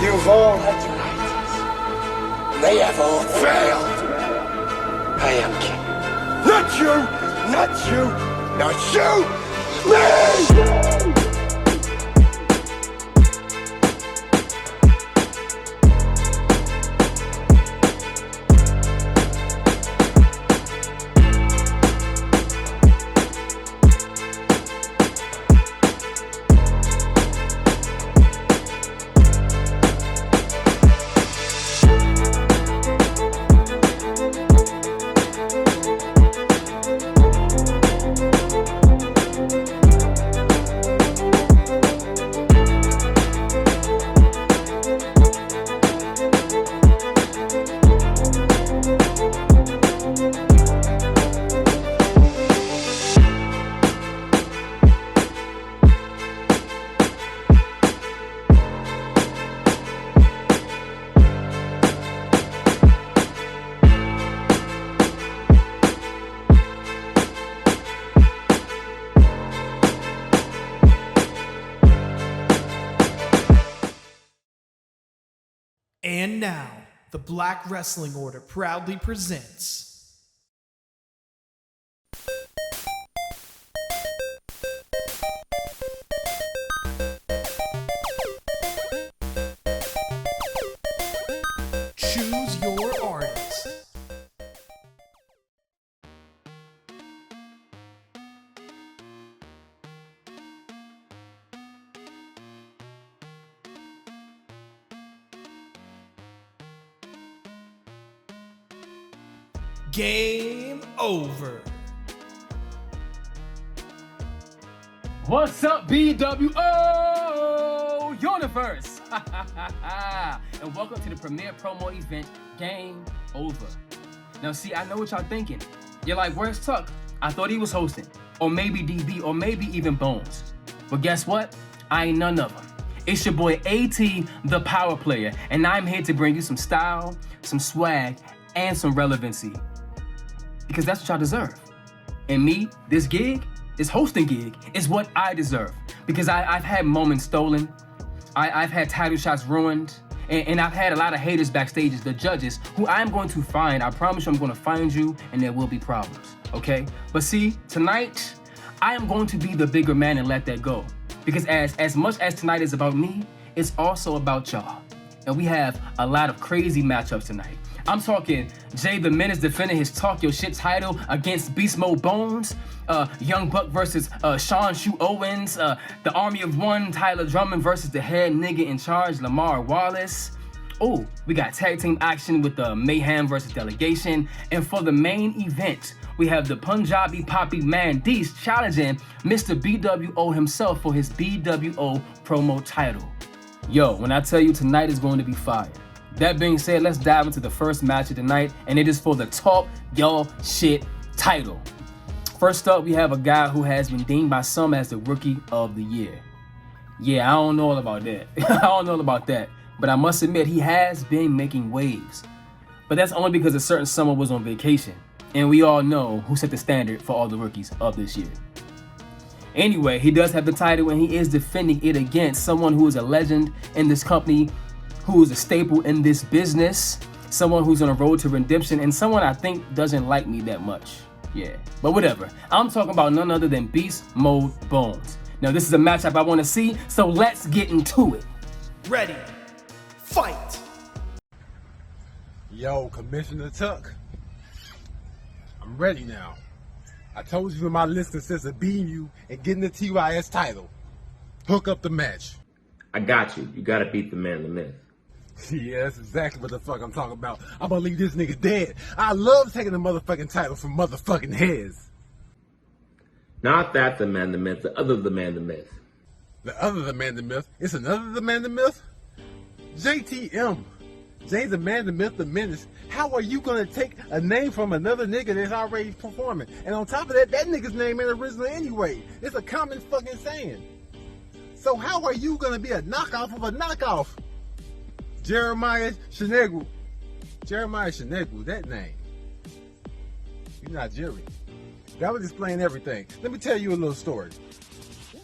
You've all had your ideas. They have all failed. I am king. Not you! Not you! Not you! Me! And now, the Black Wrestling Order proudly presents Choose Your Artist. Game over. What's up, BWO Universe? And welcome to the premiere promo event, Game Over. Now, see, I know what y'all thinking. You're like, where's Tuck? I thought he was hosting. Or maybe DB, or maybe even Bonez. But guess what? I ain't none of them. It's your boy AT, the power player, and I'm here to bring you some style, some swag, and some relevancy. Because that's what y'all deserve. And me, this gig, this hosting gig, is what I deserve. Because I've had moments stolen, I've had title shots ruined, and I've had a lot of haters backstage, the judges, who I'm going to find. I promise you I'm going to find you, and there will be problems, okay? But see, tonight, I am going to be the bigger man and let that go. Because as much as tonight is about me, it's also about y'all. And we have a lot of crazy matchups tonight. I'm talking Jay the Menace defending his Talk Yo Sh title against Beastmode Bonez, Young Buck versus Sean Shoe Owens, the Army of One, Tyler Drummond versus the head nigga in charge, Lamar Wallace. Oh, we got tag team action with the Mayhem versus Delegation. And for the main event, we have the Punjabi Papi Mandish challenging Mr. BWO himself for his BWO promo title. Yo, when I tell you tonight is going to be fire. That being said, let's dive into the first match of the night, and it is for the Talk Yo Sh title. First up, we have a guy who has been deemed by some as the Rookie of the Year. Yeah, I don't know all about that. But I must admit, he has been making waves. But that's only because a certain summer was on vacation, and we all know who set the standard for all the rookies of this year. Anyway, he does have the title, and he is defending it against someone who is a legend in this company, who is a staple in this business, someone who's on a road to redemption, and someone I think doesn't like me that much. Yeah, but whatever. I'm talking about none other than Beastmode Bonez. Now, this is a matchup I want to see, so let's get into it. Ready, fight. Yo, Commissioner Tuck, I'm ready now. I told you in my list consists of beating you and getting the TYS title. Hook up the match. I got you. You gotta beat the man, the myth. Yeah, that's exactly what the fuck I'm talking about. I'm gonna leave this nigga dead. I love taking the motherfucking title from motherfucking heads. Not that the man, the myth, the other the man, the myth. The other the man, the myth? It's another the man, the myth? JTM. Jay the man, the myth, the menace. How are you gonna take a name from another nigga that's already performing? And on top of that, that nigga's name ain't original anyway. It's a common fucking saying. So how are you gonna be a knockoff of a knockoff? Jeremiah Shenegwu. Jeremiah Shenegwu, that name. You're Nigerian. That would explain everything. Let me tell you a little story.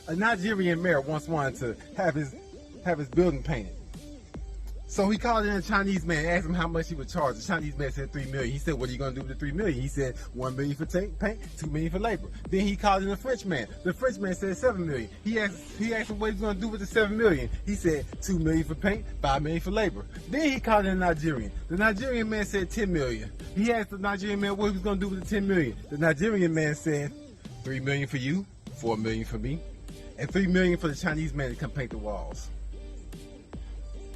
A Nigerian mayor once wanted to have his building painted. So he called in a Chinese man, asked him how much he would charge. The Chinese man said $3 million. He said, what are you going to do with the $3 million? He said, $1 million for paint, $2 million for labor. Then he called in a French man. The French man said $7 million. He asked him what he's going to do with the $7 million. He said, $2 million for paint, $5 million for labor. Then he called in a Nigerian. The Nigerian man said $10 million. He asked the Nigerian man what he was going to do with the $10 million. The Nigerian man said, $3 million for you, $4 million for me, and $3 million for the Chinese man to come paint the walls.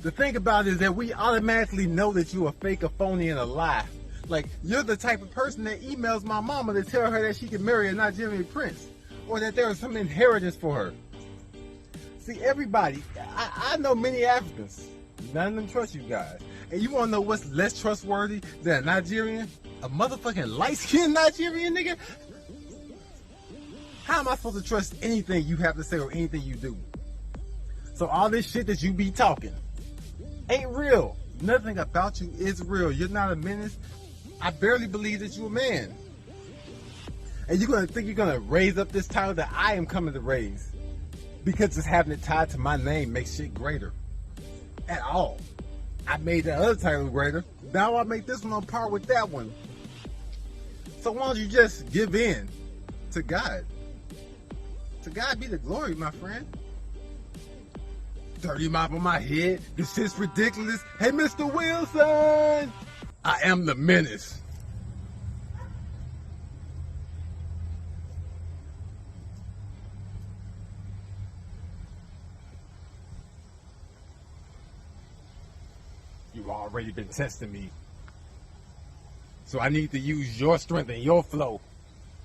The thing about it is that we automatically know that you're a fake, a phony, and a lie. Like, you're the type of person that emails my mama to tell her that she can marry a Nigerian prince, or that there is some inheritance for her. See, everybody, I know many Africans. None of them trust you guys. And you want to know what's less trustworthy than a Nigerian? A motherfucking light-skinned Nigerian nigga? How am I supposed to trust anything you have to say or anything you do? So all this shit that you be talking ain't real. Nothing about you is real. You're not a menace. I barely believe that you're a man. And you're going to think you're going to raise up this title that I am coming to raise. Because just having it tied to my name makes shit greater. At all. I made that other title greater. Now I make this one on par with that one. So why don't you just give in to God? To God be the glory, my friend. Dirty mop on my head. This shit's ridiculous. Hey, Mr. Wilson! I am the menace. You've already been testing me. So I need to use your strength and your flow.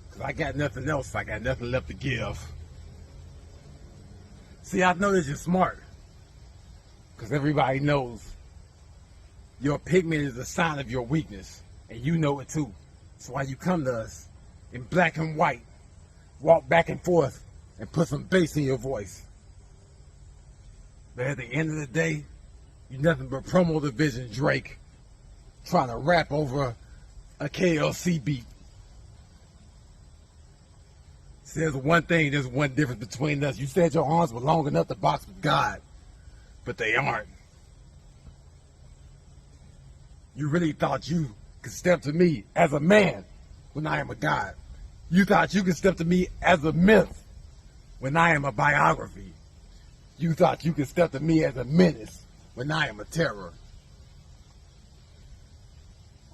Because I got nothing else. I got nothing left to give. See, I know that you're smart. Because everybody knows your pigment is a sign of your weakness. And you know it too. That's why you come to us in black and white. Walk back and forth and put some bass in your voice. But at the end of the day, you're nothing but promo division Drake. Trying to rap over a KLC beat. See, there's one difference between us. You said your arms were long enough to box with God. But they aren't. You really thought you could step to me as a man when I am a god. You thought you could step to me as a myth when I am a biography. You thought you could step to me as a menace when I am a terror.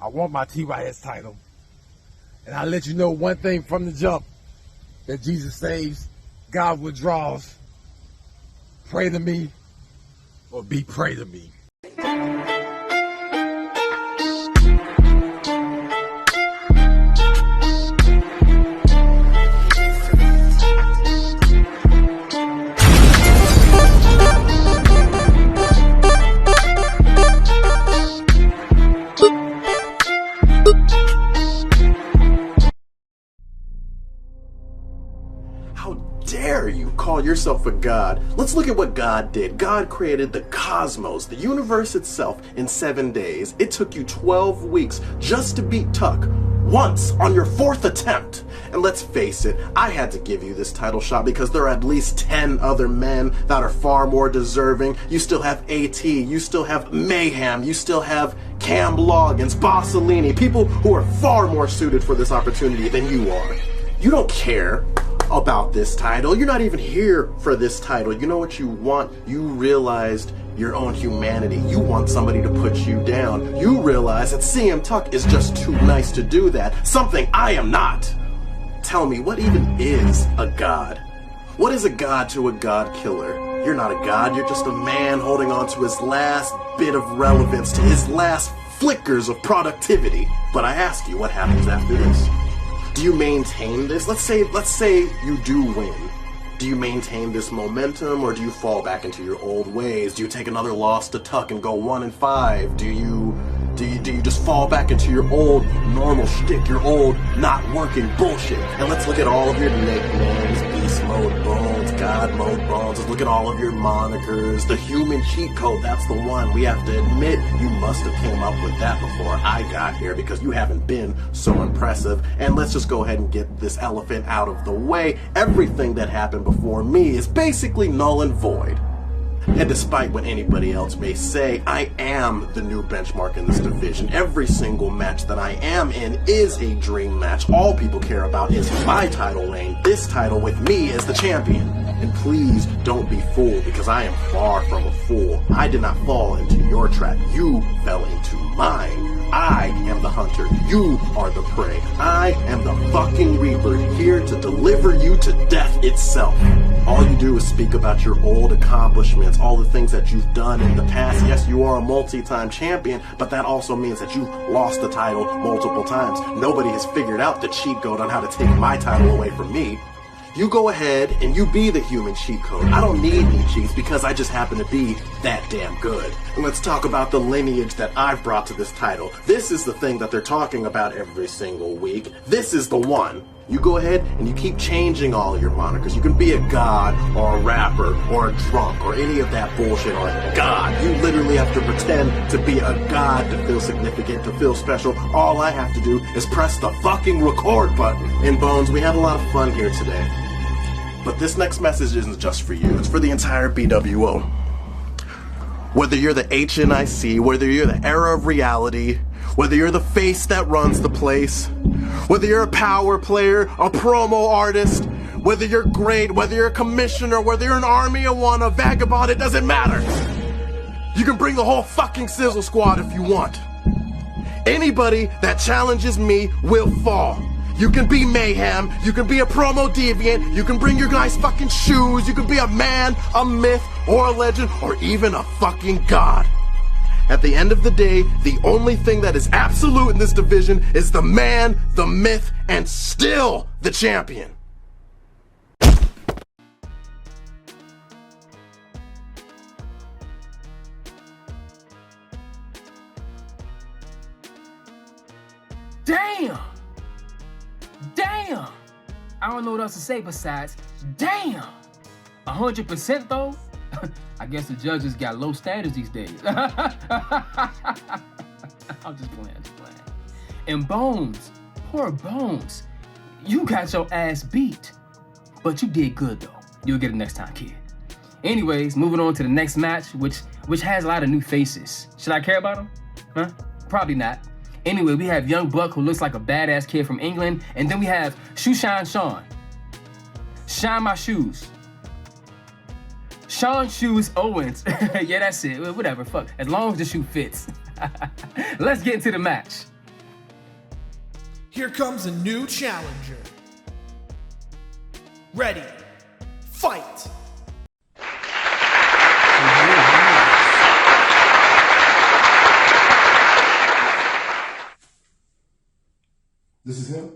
I want my TYS title. And I'll let you know one thing from the jump. That Jesus saves, God withdraws. Pray to me. Or be prey to me. Call yourself a god. Let's look at what God did. God created the cosmos, the universe itself, in 7 days. It took you 12 weeks just to beat Tuck once on your 4th attempt. And let's face it, I had to give you this title shot because there are at least 10 other men that are far more deserving. You still have AT, you still have Mayhem, you still have Cam Loggins, Bossolini, people who are far more suited for this opportunity than you are. You don't care about this title. You're not even here for this title. You know what you want? You realized your own humanity. You want somebody to put you down. You realize that CM Tuck is just too nice to do that. Something I am not. Tell me, what even is a god? What is a god to a god killer? You're not a god. You're just a man holding on to his last bit of relevance, to his last flickers of productivity. But I ask you, what happens after this? Do you maintain this? Let's say you do win. Do you maintain this momentum, or do you fall back into your old ways? Do you take another loss to Tuck and go 1-5? Do you just fall back into your old normal shtick, your old not working bullshit? And let's look at all of your nicknames: Beastmode, Bonez, God Mode, Bonez. Let's look at all of your monikers. The human cheat code, that's the one. We have to admit, you must have came up with that before I got here, because you haven't been so impressive. And let's just go ahead and get this elephant out of the way. Everything that happened before me is basically null and void. And despite what anybody else may say, I am the new benchmark in this division. Every single match that I am in is a dream match. All people care about is my title reign, this title with me as the champion. And please don't be fooled, because I am far from a fool. I did not fall into your trap. You fell into mine. I am the hunter. You are the prey. I am the fucking Reaper, here to deliver you to death itself. All you do is speak about your old accomplishments, all the things that you've done in the past. Yes, you are a multi-time champion, but that also means that you've lost the title multiple times. Nobody has figured out the cheat code on how to take my title away from me. You go ahead and you be the human cheat code. I don't need any cheats because I just happen to be that damn good. And let's talk about the lineage that I've brought to this title. This is the thing that they're talking about every single week. This is the one. You go ahead and you keep changing all your monikers. You can be a god or a rapper or a drunk or any of that bullshit or a god. You literally have to pretend to be a god to feel significant, to feel special. All I have to do is press the fucking record button. In Bones, we had a lot of fun here today. But this next message isn't just for you. It's for the entire BWO. Whether you're the HNIC, whether you're the era of reality, whether you're the face that runs the place, whether you're a power player, a promo artist, whether you're great, whether you're a commissioner, whether you're an army of one, a vagabond, it doesn't matter. You can bring the whole fucking sizzle squad if you want. Anybody that challenges me will fall. You can be Mayhem, you can be a promo deviant, you can bring your nice fucking shoes, you can be a man, a myth, or a legend, or even a fucking god. At the end of the day, the only thing that is absolute in this division is the man, the myth, and still the champion. Damn! Damn! I don't know what else to say besides, damn! 100% though? I guess the judges got low standards these days. I'm just playing. And Bones, poor Bones, you got your ass beat. But you did good though. You'll get it next time, kid. Anyways, moving on to the next match, which has a lot of new faces. Should I care about them? Huh? Probably not. Anyway, we have Young Buck, who looks like a badass kid from England. And then we have Shoe Shine Sean. Shine my shoes. Sean Shoes Owens. Yeah, that's it. Whatever, fuck. As long as the shoe fits. Let's get into the match. Here comes a new challenger. Ready, fight! This is him?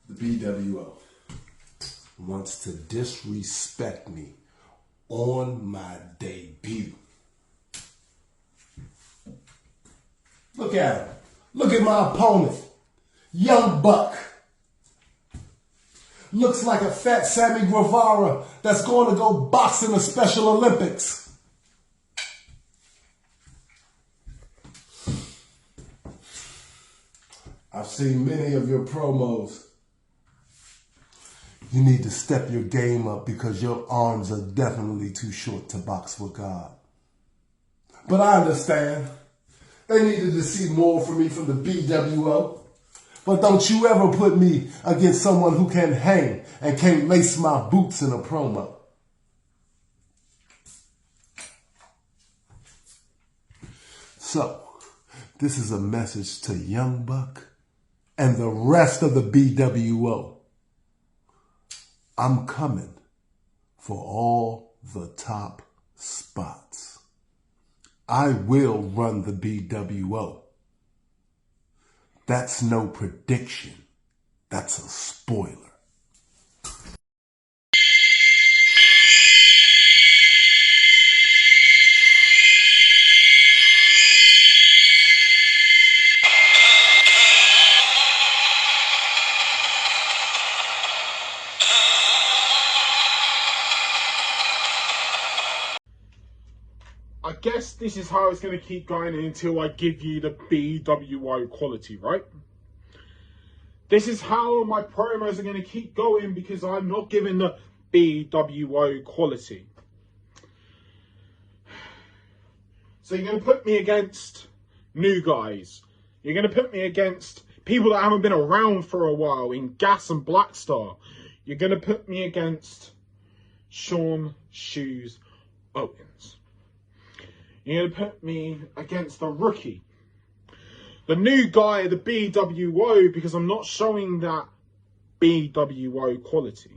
The BWO wants to disrespect me on my debut. Look at him. Look at my opponent. Young Buck. Looks like a fat Sammy Guevara that's going to go box in the Special Olympics. I've seen many of your promos. You need to step your game up because your arms are definitely too short to box with God. But I understand. They needed to see more from me from the BWO. But don't you ever put me against someone who can hang and can't lace my boots in a promo. So, this is a message to Young Buck and the rest of the BWO. I'm coming for all the top spots. I will run the BWO. That's no prediction. That's a spoiler. I guess this is how it's going to keep going until I give you the BWO quality, right? This is how my promos are going to keep going because I'm not giving the BWO quality. So you're going to put me against new guys. You're going to put me against people that haven't been around for a while in Gas and Blackstar. You're going to put me against Sean Shoes Owens. You're going to put me against the rookie. The new guy, the BWO, because I'm not showing that BWO quality.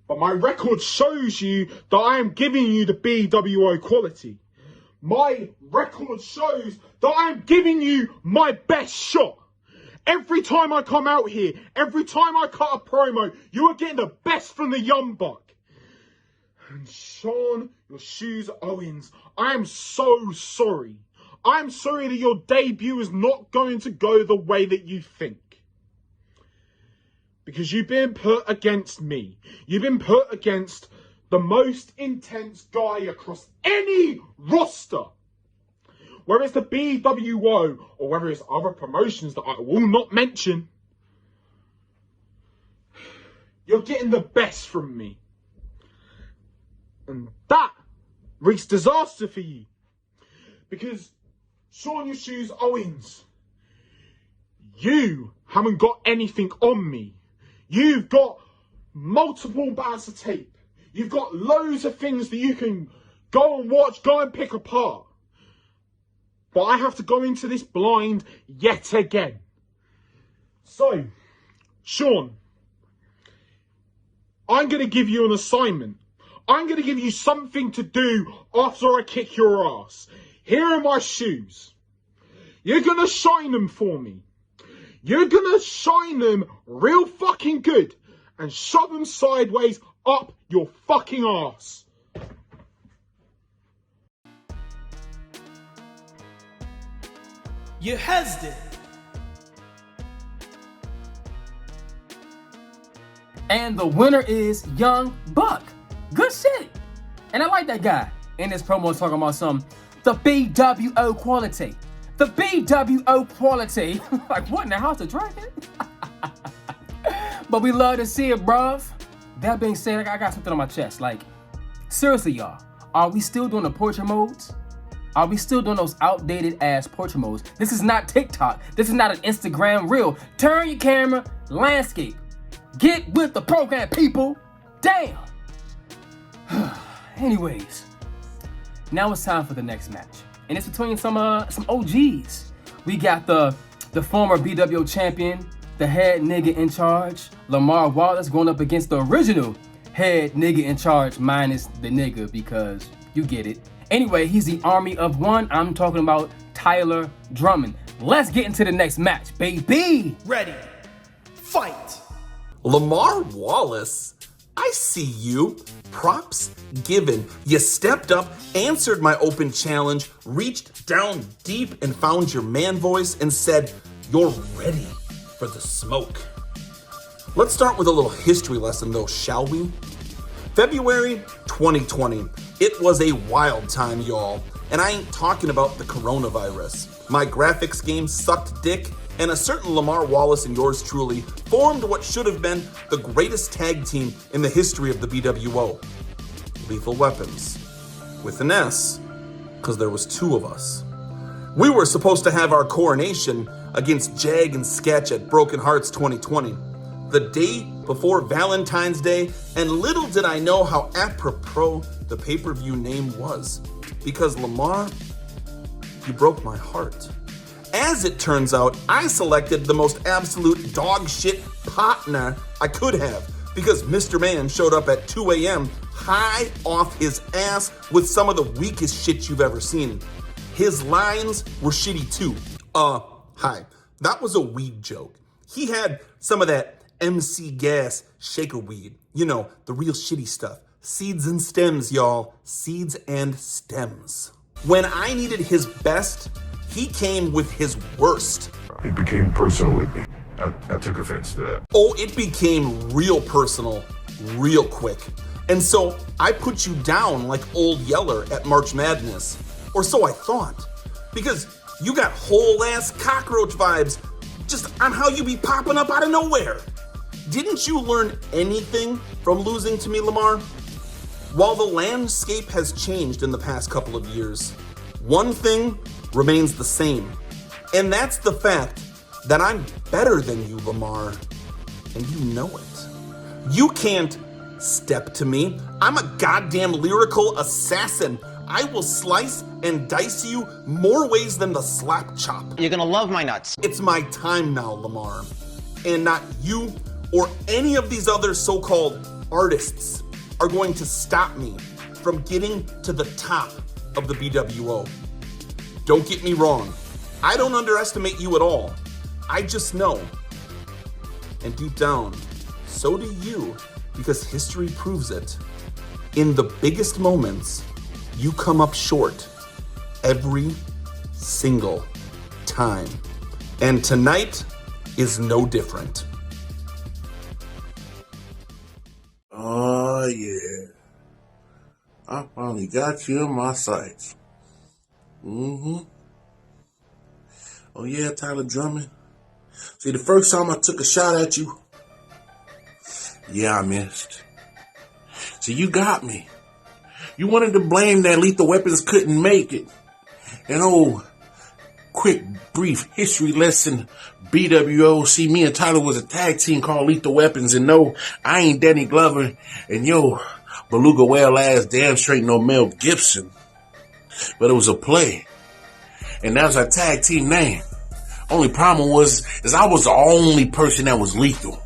But my record shows you that I am giving you the BWO quality. My record shows that I am giving you my best shot. Every time I come out here, every time I cut a promo, you are getting the best from the young buck. And Sean, your shoes Owens, I am so sorry. I'm sorry that your debut is not going to go the way that you think. Because you've been put against me. You've been put against the most intense guy across any roster. Whether it's the BWO or whether it's other promotions that I will not mention. You're getting the best from me. And that wreaks disaster for you. Because Sean Your Shoes Owens, you haven't got anything on me. You've got multiple bags of tape. You've got loads of things that you can go and watch, go and pick apart. But I have to go into this blind yet again. So, Sean, I'm going to give you an assignment. I'm going to give you something to do after I kick your ass. Here are my shoes. You're going to shine them for me. You're going to shine them real fucking good and shove them sideways up your fucking ass. You hesed it. And the winner is Young Buck. Good shit. And I like that guy. In this promo talking about the BWO quality. The BWO quality. Like, what in the house of dragon? But we love to see it, bruv. That being said, I got something on my chest. Like, seriously, y'all. Are we still doing the portrait modes? Are we still doing those outdated ass portrait modes? This is not TikTok. This is not an Instagram reel. Turn your camera, landscape. Get with the program, people. Damn. Anyways, now it's time for the next match. And it's between some OGs. We got the former BWO champion, the head nigga in charge, Lamar Wallace, going up against the original head nigga in charge, minus the nigga, because you get it. Anyway, he's the army of one. I'm talking about Tyler Drummond. Let's get into the next match, baby. Ready. Fight. Lamar Wallace? I see you. Props given. You stepped up, answered my open challenge, reached down deep and found your man voice and said, "You're ready for the smoke." Let's start with a little history lesson though, shall we? February 2020. It was a wild time, y'all. And I ain't talking about the coronavirus. My graphics game sucked dick, and a certain Lamar Wallace and yours truly formed what should have been the greatest tag team in the history of the BWO. Lethal Weapons. With an S, because there was two of us. We were supposed to have our coronation against Jag and Sketch at Broken Hearts 2020. The day before Valentine's Day, and little did I know how apropos the pay-per-view name was. Because Lamar, you broke my heart. As it turns out, I selected the most absolute dog shit partner I could have, because Mr. Man showed up at 2 a.m. high off his ass with some of the weakest shit you've ever seen. His lines were shitty too. Hi. That was a weed joke. He had some of that MC Gas shaker weed. You know, the real shitty stuff. Seeds and stems, y'all. Seeds and stems. When I needed his best, he came with his worst. It became personal with me. I took offense to that. Oh, it became real personal, real quick. And so I put you down like Old Yeller at March Madness. Or so I thought. Because you got whole ass cockroach vibes just on how you be popping up out of nowhere. Didn't you learn anything from losing to me, Lamar? While the landscape has changed in the past couple of years, one thing remains the same, and that's the fact that I'm better than you, Lamar, and you know it. You can't step to me. I'm a goddamn lyrical assassin. I will slice and dice you more ways than the slap chop. You're gonna love my nuts. It's my time now, Lamar, and not you or any of these other so-called artists are going to stop me from getting to the top of the BWO. Don't get me wrong. I don't underestimate you at all. I just know, and deep down, so do you, because history proves it. In the biggest moments, you come up short every single time. And tonight is no different. Oh, yeah. I finally got you in my sights. Oh, yeah, Tyler Drummond. See, the first time I took a shot at you, yeah, I missed. See, you got me. You wanted to blame that Lethal Weapons couldn't make it. And quick, brief history lesson, BWO. See, me and Tyler was a tag team called Lethal Weapons. And no, I ain't Danny Glover. And Beluga Whale ass damn straight no Mel Gibson. But it was a play. And that was our tag team name. Only problem is I was the only person that was lethal.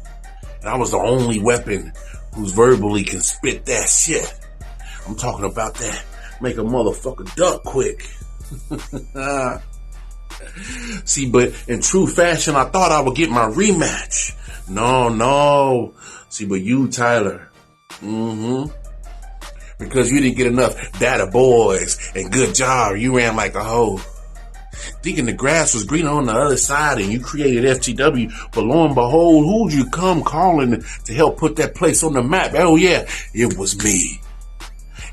And I was the only weapon who's verbally can spit that shit. I'm talking about that. Make a motherfucker duck quick. See, but in true fashion, I thought I would get my rematch. No. See, but you, Tyler. Because you didn't get enough data boys and good job. You ran like a hoe. Thinking the grass was greener on the other side and you created FTW, but lo and behold, who'd you come calling to help put that place on the map? Oh yeah, it was me.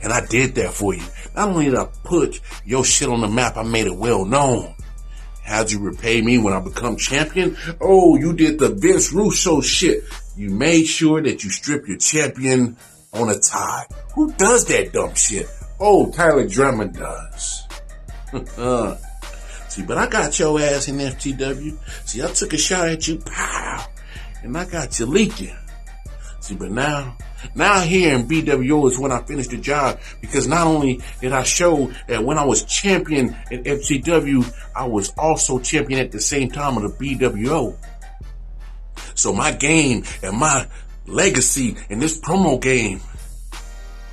And I did that for you. Not only did I put your shit on the map, I made it well known. How'd you repay me when I become champion? Oh, you did the Vince Russo shit. You made sure that you strip your champion on a tie. Who does that dumb shit? Oh, Tyler Drummond does. See, but I got your ass in FTW. See, I took a shot at you, pow, and I got you leaking. See, but now here in BWO is when I finished the job, because not only did I show that when I was champion in FTW, I was also champion at the same time of the BWO. So my game and my legacy in this promo game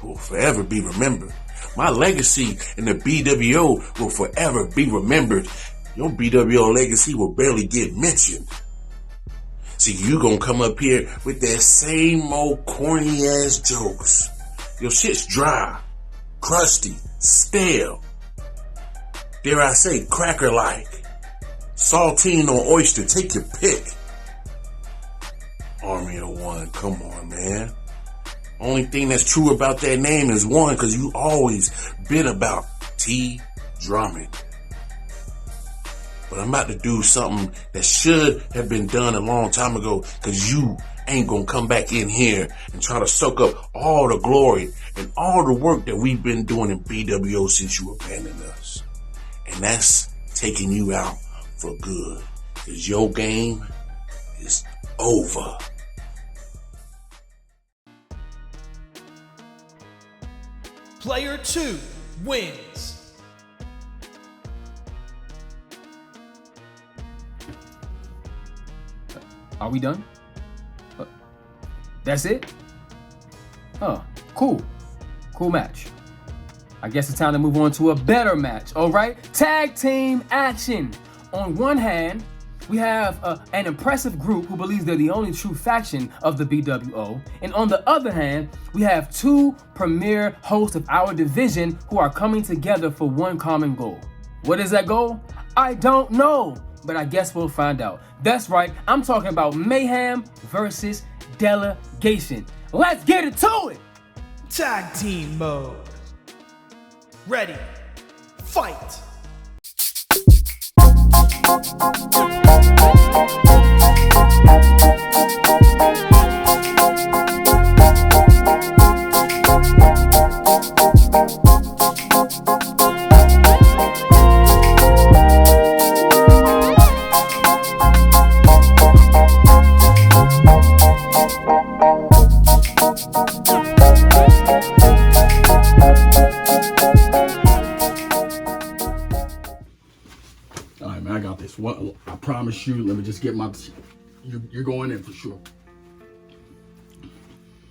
will forever be remembered. My legacy in the BWO will forever be remembered. Your BWO legacy will barely get mentioned. See, you gonna come up here with that same old corny ass jokes. Your shit's dry, crusty, stale. Dare I say, cracker-like. Saltine or oyster, take your pick. Army of One, come on, man. Only thing that's true about that name is one, because you always been about T. Drummond. But I'm about to do something that should have been done a long time ago, because you ain't gonna come back in here and try to soak up all the glory and all the work that we've been doing in BWO since you abandoned us. And that's taking you out for good, because your game is over. Player 2 wins. Are we done? That's it? Oh, cool. Cool match. I guess it's time to move on to a better match, all right? Tag team action. On one hand, we have an impressive group who believes they're the only true faction of the BWO. And on the other hand, we have two premier hosts of our division who are coming together for one common goal. What is that goal? I don't know, but I guess we'll find out. That's right, I'm talking about Mayhem versus Delegation. Let's get it to it! Tag team mode. Ready. Fight. I promise you, let me just get my, you're going in for sure.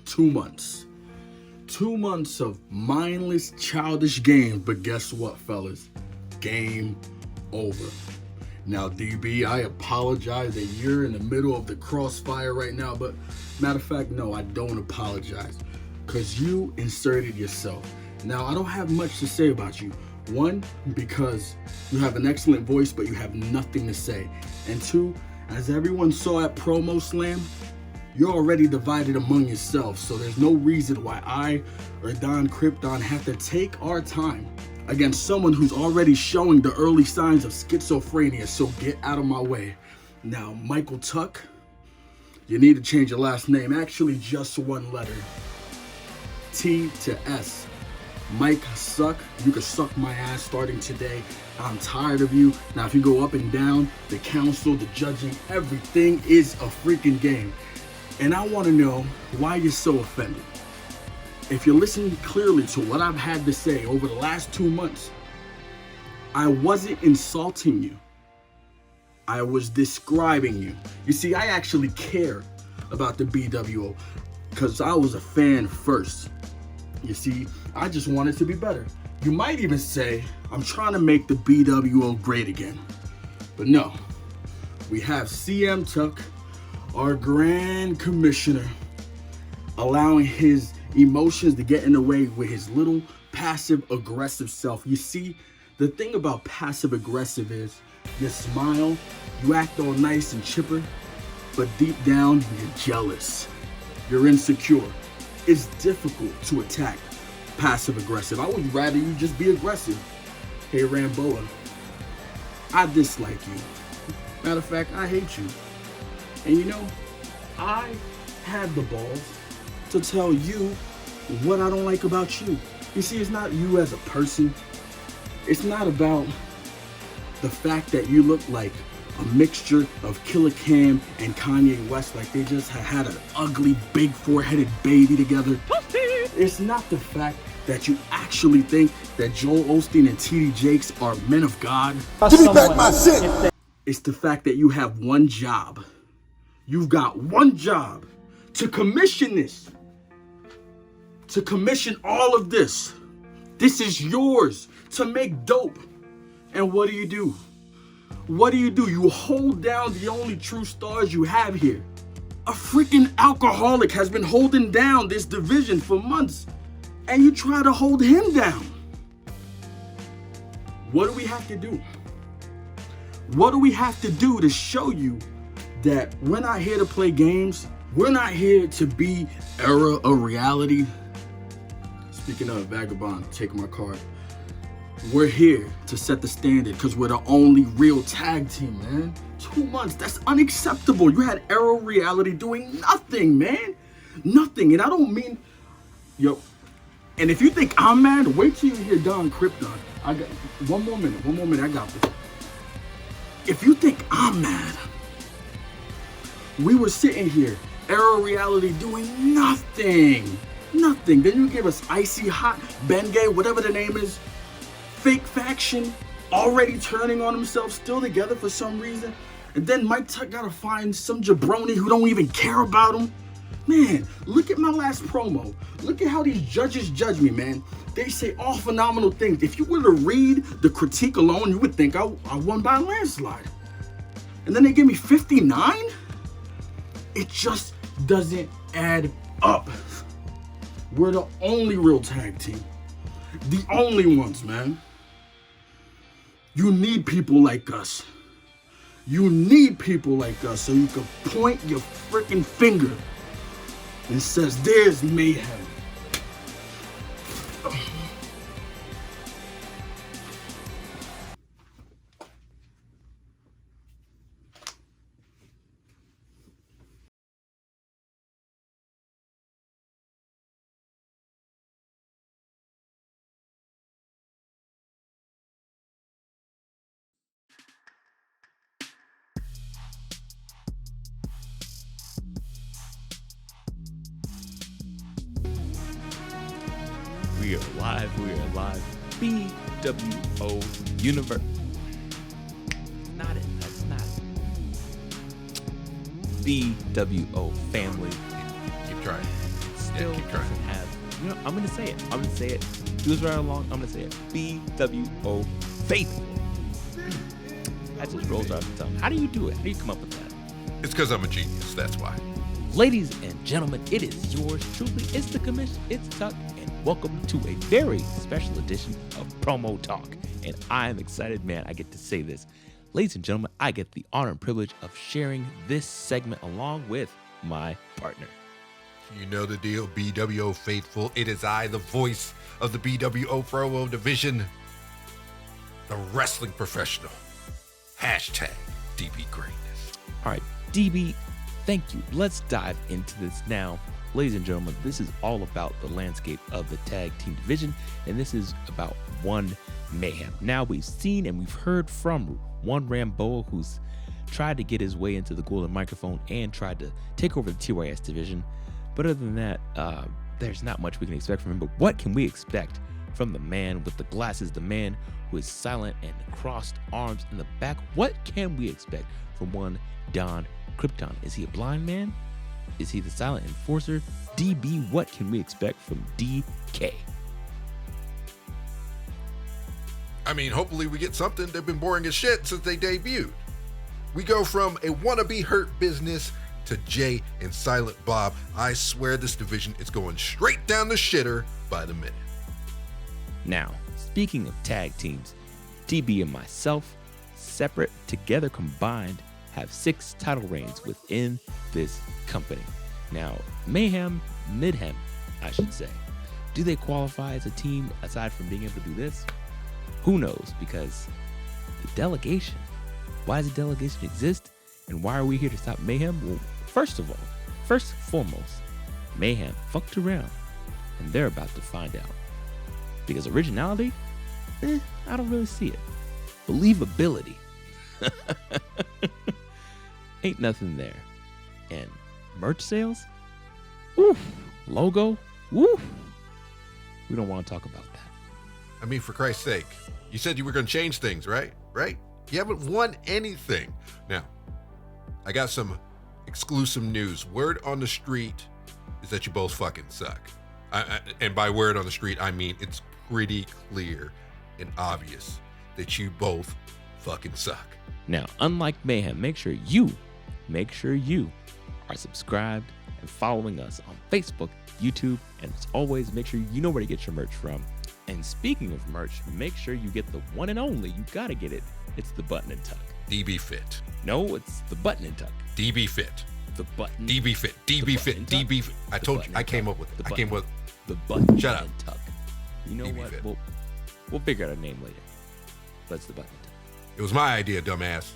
2 months. 2 months of mindless, childish games, but guess what, fellas? Game over. Now, DB, I apologize that you're in the middle of the crossfire right now, but matter of fact, no, I don't apologize, because you inserted yourself. Now, I don't have much to say about you. One, because you have an excellent voice, but you have nothing to say. And two, as everyone saw at Promo Slam, you're already divided among yourselves, so there's no reason why I or Don Krypton have to take our time against someone who's already showing the early signs of schizophrenia, so get out of my way. Now, Michael Tuck, you need to change your last name. Actually, just one letter. T to S. Mike Suck, you can suck my ass starting today. I'm tired of you. Now, if you go up and down, the council, the judging, everything is a freaking game. And I want to know why you're so offended. If you're listening clearly to what I've had to say over the last 2 months, I wasn't insulting you. I was describing you. You see, I actually care about the BWO because I was a fan first. You see, I just want it to be better. You might even say, I'm trying to make the BWO great again. But no, we have CM Tuck, our Grand Commissioner, allowing his emotions to get in the way with his little passive-aggressive self. You see, the thing about passive-aggressive is you smile, you act all nice and chipper, but deep down, you're jealous. You're insecure. It's difficult to attack passive-aggressive. I would rather you just be aggressive. Hey, Ramboa, I dislike you. Matter of fact, I hate you. And you know, I have the balls to tell you what I don't like about you. You see, it's not you as a person. It's not about the fact that you look like a mixture of Killer Cam and Kanye West, like they just had an ugly, big four-headed baby together. It's not the fact that you actually think that Joel Osteen and TD Jakes are men of God. Give me back my shit. It's the fact that you have one job. You've got one job to commission this. To commission all of this. This is yours to make dope. And what do? What do? You hold down the only true stars you have here. A freaking alcoholic has been holding down this division for months, and you try to hold him down. What do we have to do? What do we have to do to show you that we're not here to play games? We're not here to be era of reality. Speaking of Vagabond, taking my card. We're here to set the standard because we're the only real tag team, man. 2 months, that's unacceptable. You had Arrow Reality doing nothing, man. Nothing, and I don't mean, yo. And if you think I'm mad, wait till you hear Don Krypton. I got one more minute, I got this. If you think I'm mad, we were sitting here, Arrow Reality doing nothing. Then you give us Icy Hot, Bengay, whatever the name is, Fake Faction, already turning on himself, still together for some reason. And then Mike Tuck gotta find some jabroni who don't even care about him. Man, look at my last promo. Look at how these judges judge me, man. They say all phenomenal things. If you were to read the critique alone, you would think I won by a landslide. And then they give me 59? It just doesn't add up. We're the only real tag team. The only ones, man. You need people like us. You need people like us so you can point your freaking finger and says, there's Mayhem. We are live. BWO Universe. Not it. That's not it. BWO family. Keep trying. Still keep trying. Doesn't have. You know, I'm gonna say it. Do this right along. I'm gonna say it. BWO faithful. That just rolls off the tongue. How do you do it? How do you come up with that? It's because I'm a genius. That's why. Ladies and gentlemen, it is yours truly. It's the commission. It's Tuck, and welcome to a very special edition of Promo Talk. And I am excited, man. I get to say this. Ladies and gentlemen, I get the honor and privilege of sharing this segment along with my partner. You know the deal, BWO faithful. It is I, the voice of the BWO Promo division, the wrestling professional. Hashtag DB greatness. All right, DB, thank you. Let's dive into this now. Ladies and gentlemen, this is all about the landscape of the tag team division, and this is about one Mayhem. Now, we've seen and we've heard from one Ramboa who's tried to get his way into the golden microphone and tried to take over the TYS division. But other than that, there's not much we can expect from him. But what can we expect from the man with the glasses, the man who is silent and crossed arms in the back? What can we expect from one Don Krypton? Is he a blind man? Is he the silent enforcer? DB, what can we expect from DK? I mean, hopefully we get something. They've been boring as shit since they debuted. We go from a wannabe hurt business to Jay and Silent Bob. I swear this division is going straight down the shitter by the minute. Now, speaking of tag teams, DB and myself, separate, together combined, have 6 title reigns within this company. Now, Mayhem, Midhem, I should say. Do they qualify as a team aside from being able to do this? Who knows? Because the Delegation. Why does the Delegation exist? And why are we here to stop Mayhem? Well, first and foremost, Mayhem fucked around, and they're about to find out. Because originality, I don't really see it. Believability, ain't nothing there. And merch sales, oof. Logo, woof. We don't want to talk about that. I mean, for Christ's sake, you said you were going to change things, right? Right? You haven't won anything. Now, I got some exclusive news. Word on the street is that you both fucking suck. And by word on the street, I mean it's pretty clear and obvious that you both fucking suck. Now, unlike Mayhem, make sure you are subscribed and following us on Facebook, YouTube, and as always, make sure you know where to get your merch from. And speaking of merch, make sure you get the one and only. You gotta get it. It's the Button and Tuck. DB Fit. No, it's the Button and Tuck. DB Fit. The Button. DB Fit. DB Fit. DB Fit. I told you. I came up with it. I came with the Button. Shut up. And Tuck. You know DB what? Fit. We'll figure out a name later. But it's the Button and Tuck. It was my idea, dumbass.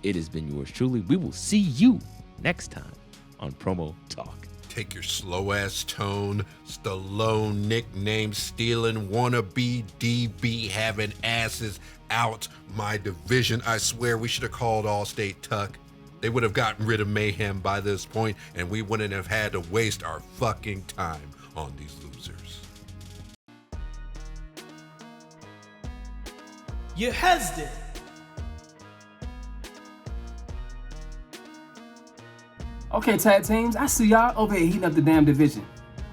It has been yours truly. We will see you next time on Promo Talk. Take your slow ass tone, Stallone nickname stealing, wannabe DB having asses out my division. I swear we should have called Allstate Tuck. They would have gotten rid of Mayhem by this point, and we wouldn't have had to waste our fucking time on these losers. You has it. Okay, tag teams, I see y'all over here heating up the damn division.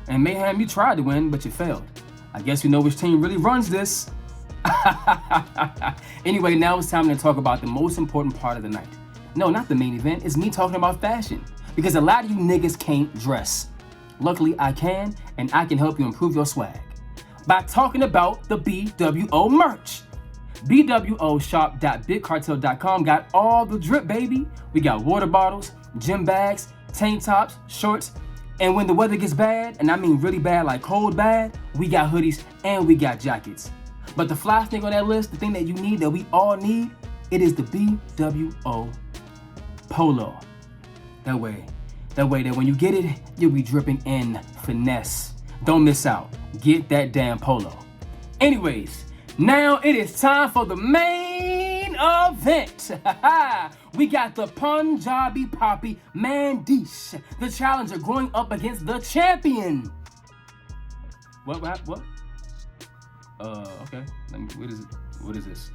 And Mayhem, you tried to win, but you failed. I guess you know which team really runs this. Anyway, now it's time to talk about the most important part of the night. No, not the main event. It's me talking about fashion. Because a lot of you niggas can't dress. Luckily, I can, and I can help you improve your swag. By talking about the BWO merch. BWOshop.bigcartel.com got all the drip, baby. We got water bottles, gym bags, tank tops, shorts, and when the weather gets bad, and I mean really bad, like cold bad, we got hoodies and we got jackets. But the fly thing on that list, the thing that you need, that we all need, it is the BWO Polo. That way that when you get it, you'll be dripping in finesse. Don't miss out. Get that damn polo. Anyways, now it is time for the main event. We got the Punjabi Papi Mandish, the challenger, going up against the champion. What? Okay. What is this?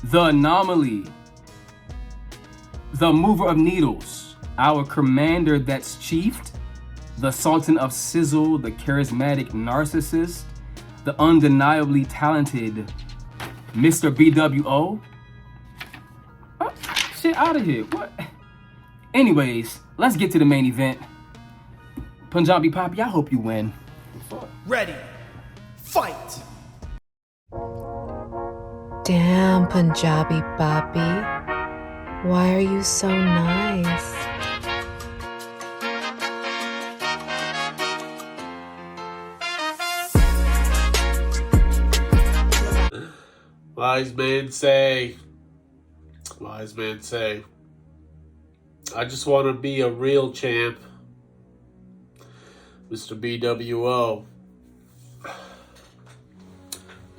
The Anomaly. The Mover of Needles. Our commander that's chiefed. The Sultan of Sizzle. The charismatic narcissist. The undeniably talented Mr. BWO. Oh, shit out of here. What? Anyways, let's get to the main event. Punjabi Papi, I hope you win. Ready. Fight. Damn, Punjabi Papi. Why are you so nice? Wise men say, I just want to be a real champ. Mr. BWO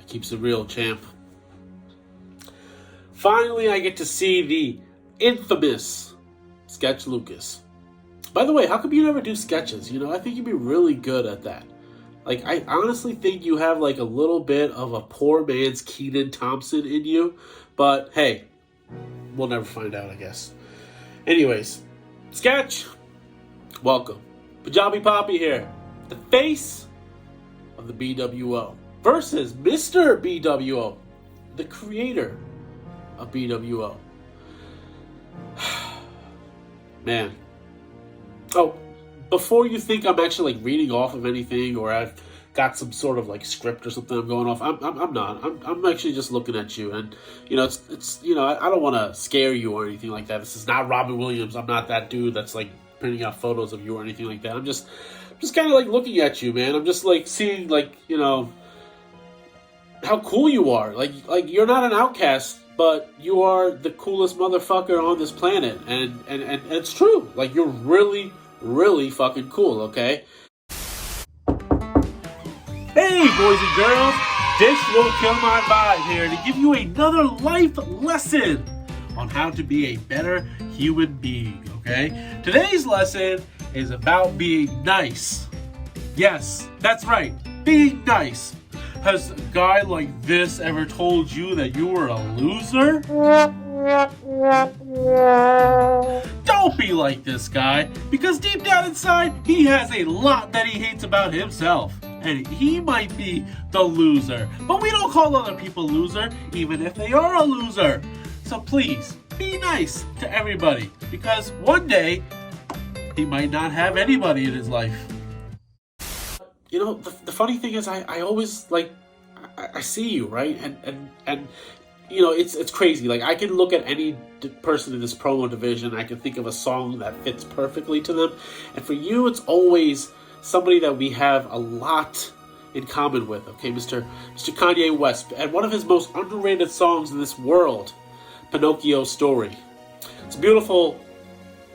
keeps it real, champ. Finally, I get to see the infamous Sketch Lucas. By the way, how come you never do sketches? You know, I think you'd be really good at that. Like, I honestly think you have like a little bit of a poor man's Kenan Thompson in you. But hey, we'll never find out, I guess. Anyways, Sketch, welcome. Punjabi Papi here, the face of the BWO, versus Mr. BWO, the creator of BWO. Man. Oh, before you think I'm actually like reading off of anything or I've got some sort of like script or something I'm going off, I'm not. I'm actually just looking at you, and you know it's you know I don't want to scare you or anything like that. This is not Robin Williams. I'm not that dude that's like printing out photos of you or anything like that. I'm just kind of like looking at you, man. I'm just like seeing like, you know, how cool you are. Like you're not an outcast, but you are the coolest motherfucker on this planet, and it's true. Like you're really fucking cool, okay? Hey, boys and girls, this will kill my vibe here to give you another life lesson on how to be a better human being, okay? Today's lesson is about being nice. Yes, that's right, being nice. Has a guy like this ever told you that you were a loser? Don't be like this guy, because deep down inside, he has a lot that he hates about himself. And he might be the loser. But we don't call other people loser, even if they are a loser. So please, be nice to everybody, because one day, he might not have anybody in his life. You know, the funny thing is, I always, like, I see you, right? And you know, it's crazy. Like, I can look at any person in this promo division, I can think of a song that fits perfectly to them. And for you, it's always somebody that we have a lot in common with, okay? Mr. Kanye West. And one of his most underrated songs in this world, Pinocchio's Story. It's a beautiful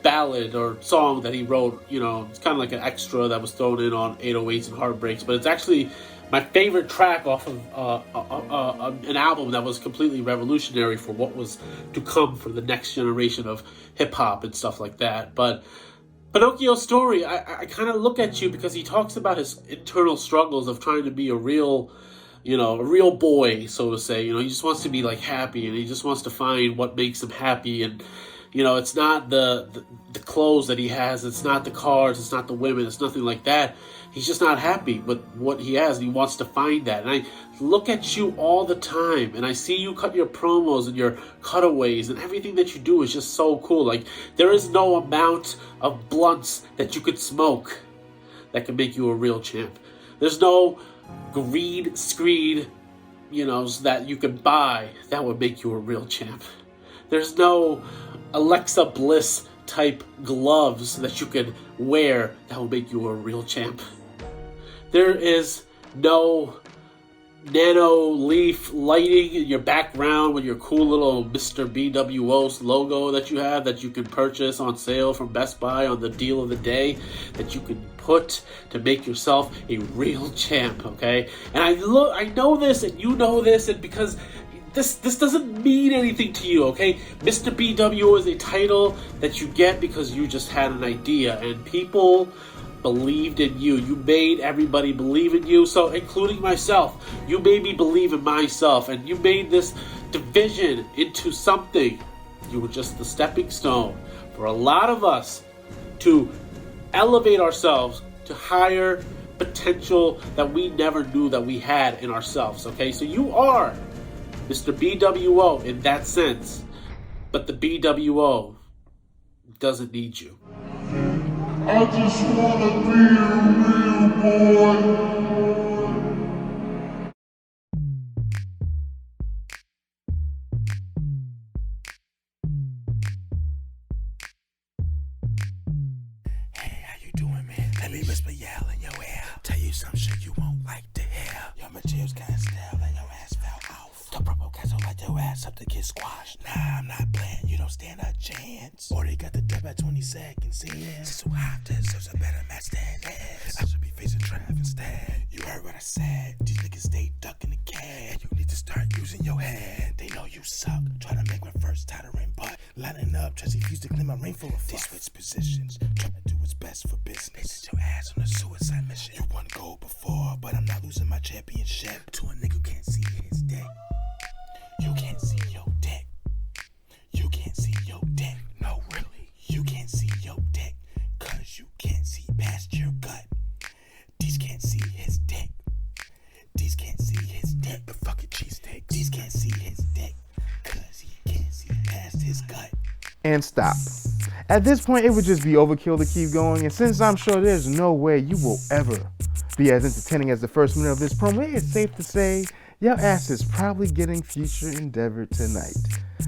ballad or song that he wrote. You know, it's kind of like an extra that was thrown in on 808s and Heartbreaks, but it's actually my favorite track off of an album that was completely revolutionary for what was to come for the next generation of hip-hop and stuff like that. But Pinocchio's Story, I kind of look at you because he talks about his internal struggles of trying to be a real boy, so to say. You know, he just wants to be like happy, and he just wants to find what makes him happy. And you know, it's not the clothes that he has, it's not the cars, it's not the women, it's nothing like that. He's just not happy with what he has, and he wants to find that. And I look at you all the time, and I see you cut your promos and your cutaways, and everything that you do is just so cool. Like, there is no amount of blunts that you could smoke that can make you a real champ. There's no greed screed, you know, that you can buy that would make you a real champ. There's no Alexa Bliss type gloves that you could wear that will make you a real champ. There is no nano leaf lighting in your background with your cool little Mr. BWO logo that you have that you can purchase on sale from Best Buy on the deal of the day that you can put to make yourself a real champ, okay? And I know this, and you know this, and because this doesn't mean anything to you, okay? Mr. BWO is a title that you get because you just had an idea, and people believed in you. You made everybody believe in you, so including myself. You made me believe in myself, and you made this division into something. You were just the stepping stone for a lot of us to elevate ourselves to higher potential that we never knew that we had in ourselves, okay? So you are Mr. BWO in that sense, but the BWO doesn't need you. I just wanna be a real boy. Hey, how you doing, man? Let me whisper yell in your ear. Tell you some shit you won't like to hear. Your material's kinda stale and your ass fell off. The purple cats will light your ass up to get squashed. Nah, I'm not playing, you don't stand a chance. Or they got the dub at 20 seconds in. So hot, that deserves a better match than this. I should be facing Trav instead. You heard what I said. These niggas stay ducking the can. You need to start using your head. They know you suck. Try to make my first tottering butt. Lining up, tries to use to clean my ring full of fuck. They switch positions. Try to do what's best for business. They sent your ass on a suicide mission. You won gold before, but I'm not losing my championship to a nigga who can't see his dick. You can't see your dick. You can't see your dick. No, really. You can't see your dick. Cause you can't see past your gut. These can't see his dick. These can't see his dick. The fucking cheesesteak. These can't see his dick. Cause he can't see past his gut. And stop. At this point, it would just be overkill to keep going, and since I'm sure there's no way you will ever be as entertaining as the first minute of this promo, it's safe to say your ass is probably getting future Endeavor tonight.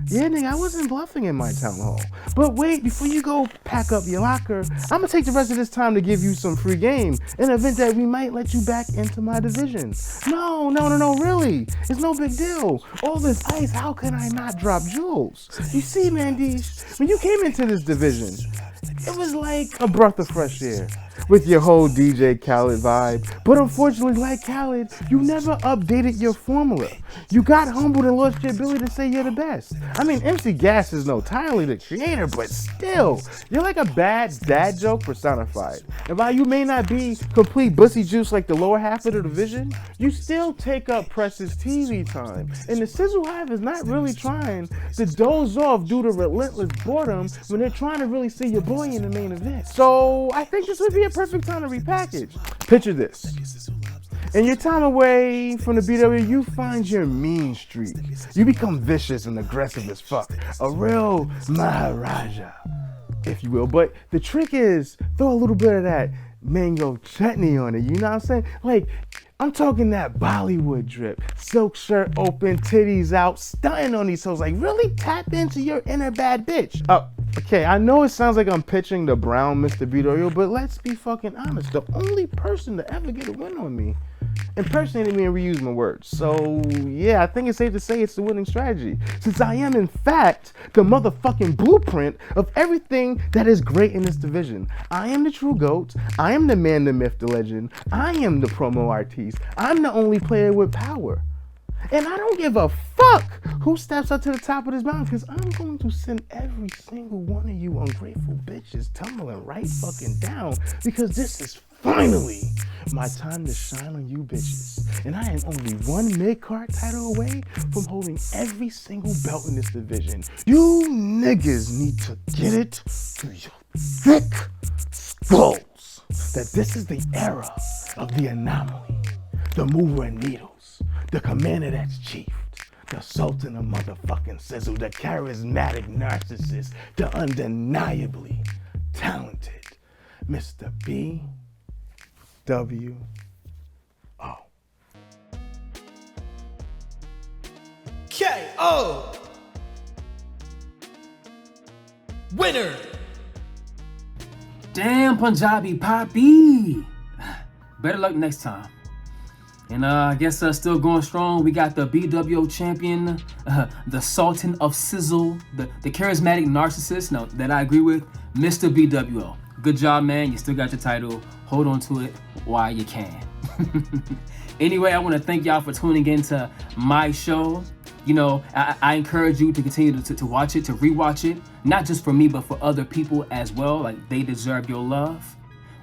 Yeah, nigga, I wasn't bluffing in my town hall. But wait, before you go pack up your locker, I'm gonna take the rest of this time to give you some free game in an event that we might let you back into my division. No, really. It's no big deal. All this ice, how can I not drop jewels? You see, Mandish, when you came into this division, it was like a breath of fresh air with your whole DJ Khaled vibe. But unfortunately, like Khaled, you never updated your formula. You got humbled and lost your ability to say you're the best. I mean, MC Gas is no Tyler the creator, but still, you're like a bad dad joke personified. And while you may not be complete bussy juice like the lower half of the division, you still take up precious TV time. And the Sizzle Hive is not really trying to doze off due to relentless boredom when they're trying to really see your boy in the main event. So I think this would be a perfect time to repackage. Picture this. In your time away from the BW, you find your mean streak. You become vicious and aggressive as fuck. A real Maharaja, if you will. But the trick is, throw a little bit of that mango chutney on it, you know what I'm saying? Like, I'm talking that Bollywood drip. Silk shirt open, titties out, stunting on these hoes. Like, really tap into your inner bad bitch. Okay, I know it sounds like I'm pitching the brown Mr. BWO, but let's be fucking honest. The only person to ever get a win on me impersonated me and reused my words. So, yeah, I think it's safe to say it's the winning strategy. Since I am, in fact, the motherfucking blueprint of everything that is great in this division. I am the true GOAT. I am the man, the myth, the legend. I am the promo artiste. I'm the only player with power. And I don't give a fuck who steps up to the top of this mountain, because I'm going to send every single one of you ungrateful bitches tumbling right fucking down, because this is finally my time to shine on you bitches. And I am only one mid-card title away from holding every single belt in this division. You niggas need to get it through your thick skulls that this is the era of the anomaly, the mover of needles, the commander that's chiefed, the sultan of motherfucking sizzle, the charismatic narcissist, the undeniably talented Mr. BWO. KO! Winner! Damn, Punjabi Papi! Better luck next time. And I guess still going strong, we got the BWO champion, the Sultan of Sizzle, the charismatic narcissist, no, that I agree with, Mr. BWO. Good job, man. You still got your title. Hold on to it while you can. Anyway, I want to thank y'all for tuning in to my show. You know, I encourage you to continue to watch it, to rewatch it, not just for me, but for other people as well. Like, they deserve your love.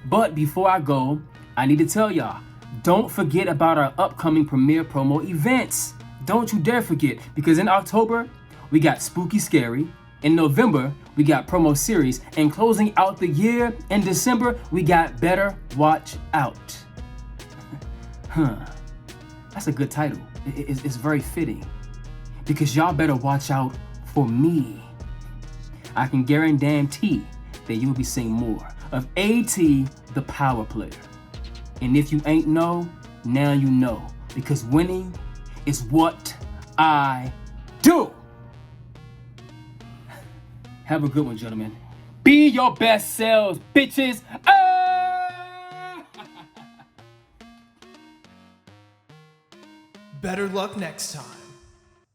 But before I go, I need to tell y'all, don't forget about our upcoming Premiere Promo events. Don't you dare forget, because in October, we got Spooky Scary. In November, we got Promo Series. And closing out the year, in December, we got Better Watch Out. That's a good title. It's very fitting. Because y'all better watch out for me. I can guarantee that you'll be seeing more of AT, the power player. And if you ain't know, now you know. Because winning is what I do. Have a good one, gentlemen. Be your best selves, bitches. Better luck next time.